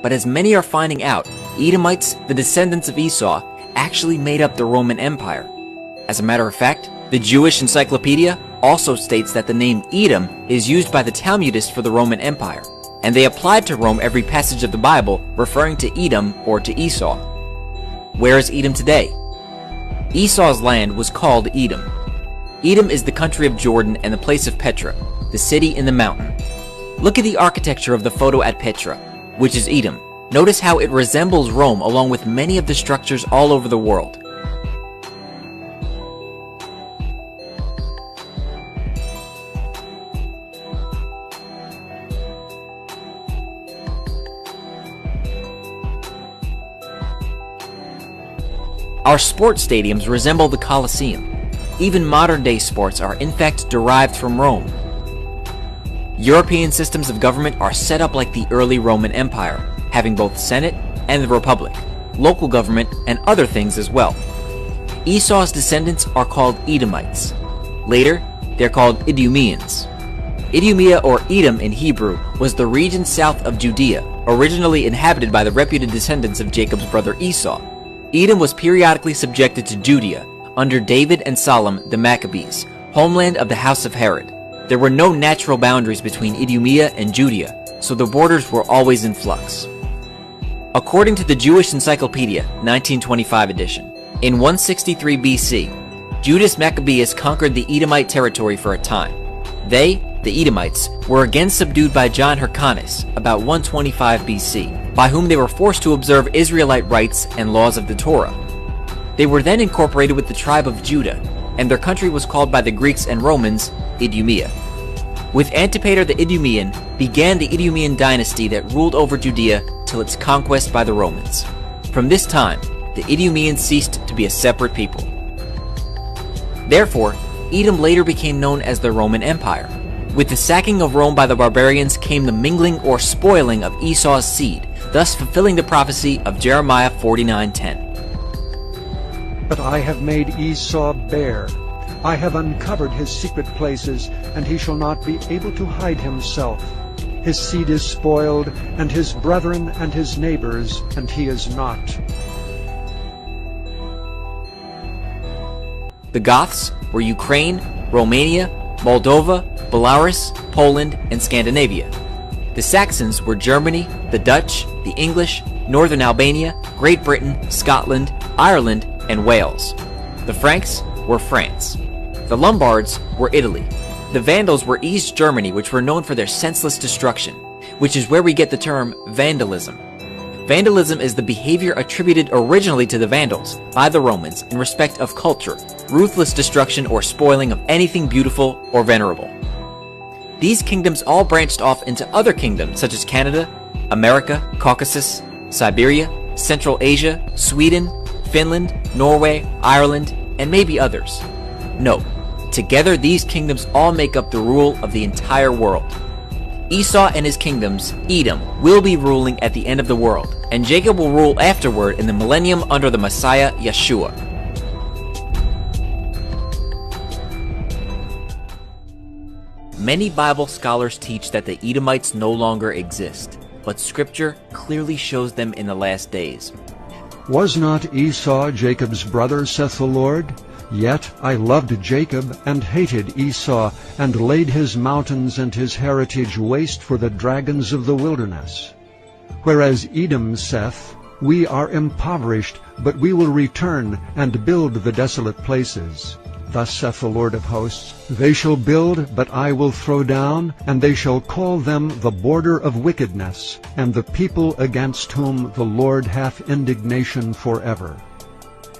But as many are finding out, Edomites, the descendants of Esau, actually made up the Roman Empire. As a matter of fact, the Jewish Encyclopedia also states that the name Edom is used by the Talmudists for the Roman Empire, and they applied to Rome every passage of the Bible referring to Edom or to Esau. Where is Edom today? Esau's land was called Edom. Edom is the country of Jordan and the place of Petra, the city in the mountain. Look at the architecture of the photo at Petra, which is Edom. Notice how it resembles Rome along with many of the structures all over the world. Our sports stadiums resemble the Colosseum. Even modern-day sports are in fact derived from Rome. European systems of government are set up like the early Roman Empire, having both Senate and the Republic, local government, and other things as well. Esau's descendants are called Edomites. Later, they're called Idumeans. Idumea or Edom in Hebrew was the region south of Judea, originally inhabited by the reputed descendants of Jacob's brother Esau. Edom was periodically subjected to Judea under David and Solomon the Maccabees, homeland of the house of Herod. There were no natural boundaries between Idumea and Judea, so the borders were always in flux. According to the Jewish Encyclopedia, 1925 edition, in 163 BC, Judas Maccabeus conquered the Edomite territory for a time. They, the Edomites, were again subdued by John Hyrcanus about 125 BC, by whom they were forced to observe Israelite rites and laws of the Torah. They were then incorporated with the tribe of Judah, and their country was called by the Greeks and Romans Idumea. With Antipater the Idumean began the Idumean dynasty that ruled over Judea till its conquest by the Romans. From this time, the Idumeans ceased to be a separate people. Therefore, Edom later became known as the Roman Empire. With the sacking of Rome by the barbarians came the mingling or spoiling of Esau's seed, thus fulfilling the prophecy of Jeremiah 49:10. But I have made Esau bare. I have uncovered his secret places, and he shall not be able to hide himself. His seed is spoiled, and his brethren and his neighbors, and he is not. The Goths were Ukraine, Romania, Moldova, Belarus, Poland, and Scandinavia. The Saxons were Germany, the Dutch, the English, Northern Albania, Great Britain, Scotland, Ireland, and Wales. The Franks were France. The Lombards were Italy. The Vandals were East Germany, which were known for their senseless destruction, which is where we get the term vandalism. Vandalism is the behavior attributed originally to the Vandals by the Romans in respect of culture, ruthless destruction or spoiling of anything beautiful or venerable. These kingdoms all branched off into other kingdoms such as Canada, America, Caucasus, Siberia, Central Asia, Sweden, Finland, Norway, Ireland, and maybe others. No, together these kingdoms all make up the rule of the entire world. Esau and his kingdoms, Edom, will be ruling at the end of the world, and Jacob will rule afterward in the millennium under the Messiah, Yeshua. Many Bible scholars teach that the Edomites no longer exist, but Scripture clearly shows them in the last days. Was not Esau Jacob's brother, saith the Lord? Yet I loved Jacob, and hated Esau, and laid his mountains and his heritage waste for the dragons of the wilderness. Whereas Edom saith, We are impoverished, but we will return, and build the desolate places. Thus saith the Lord of hosts, They shall build, but I will throw down, and they shall call them the border of wickedness, and the people against whom the Lord hath indignation forever.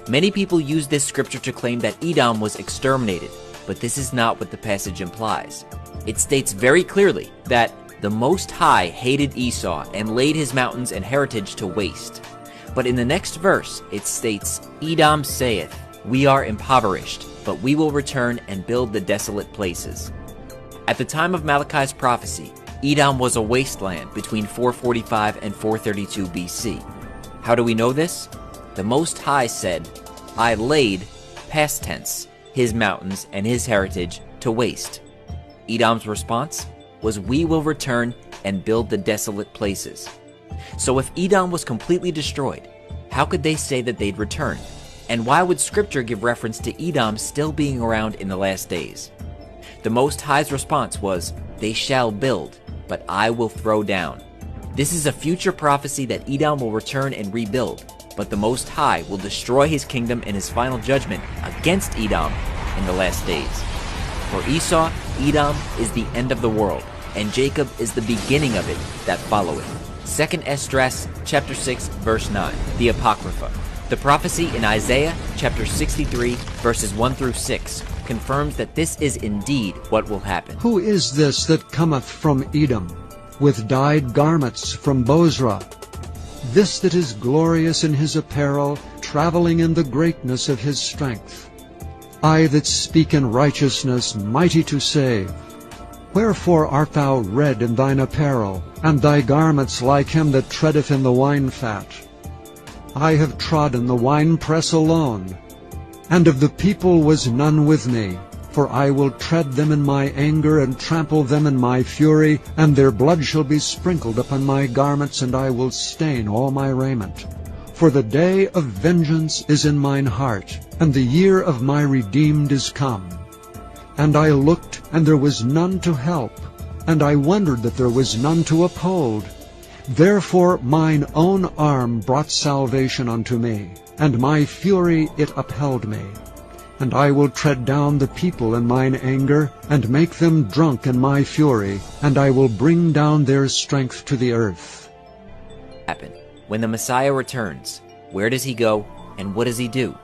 Many people use this scripture to claim that Edom was exterminated, but this is not what the passage implies. It states very clearly that the Most High hated Esau and laid his mountains and heritage to waste. But in the next verse, it states, Edom saith, We are impoverished, but we will return and build the desolate places. At the time of Malachi's prophecy, Edom was a wasteland between 445 and 432 BC. How do we know this? The Most High said, I laid, past tense, his mountains and his heritage to waste. Edom's response was, We will return and build the desolate places. So if Edom was completely destroyed, how could they say that they'd return? And why would Scripture give reference to Edom still being around in the last days? The Most High's response was, "They shall build, but I will throw down." This is a future prophecy that Edom will return and rebuild, but the Most High will destroy his kingdom in his final judgment against Edom in the last days. For Esau, Edom is the end of the world, and Jacob is the beginning of it that followeth. 2 Esdras chapter 6 verse 9, the Apocrypha. The prophecy in Isaiah chapter 63 verses 1 through 6 confirms that this is indeed what will happen. Who is this that cometh from Edom, with dyed garments from Bozrah? This that is glorious in his apparel, traveling in the greatness of his strength. I that speak in righteousness, mighty to save. Wherefore art thou red in thine apparel, and thy garments like him that treadeth in the wine fat? I have trodden the winepress alone, and of the people was none with me. For I will tread them in my anger, and trample them in my fury, and their blood shall be sprinkled upon my garments, and I will stain all my raiment. For the day of vengeance is in mine heart, and the year of my redeemed is come. And I looked, and there was none to help, and I wondered that there was none to uphold. Therefore mine own arm brought salvation unto me, and my fury it upheld me. And I will tread down the people in mine anger, and make them drunk in my fury, and I will bring down their strength to the earth. When the Messiah returns, where does he go, and what does he do?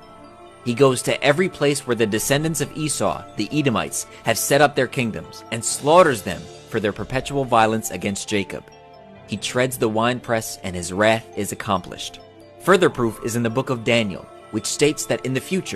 He goes to every place where the descendants of Esau, the Edomites, have set up their kingdoms, and slaughters them for their perpetual violence against Jacob. He treads the winepress, and his wrath is accomplished. Further proof is in the book of Daniel, which states that in the future,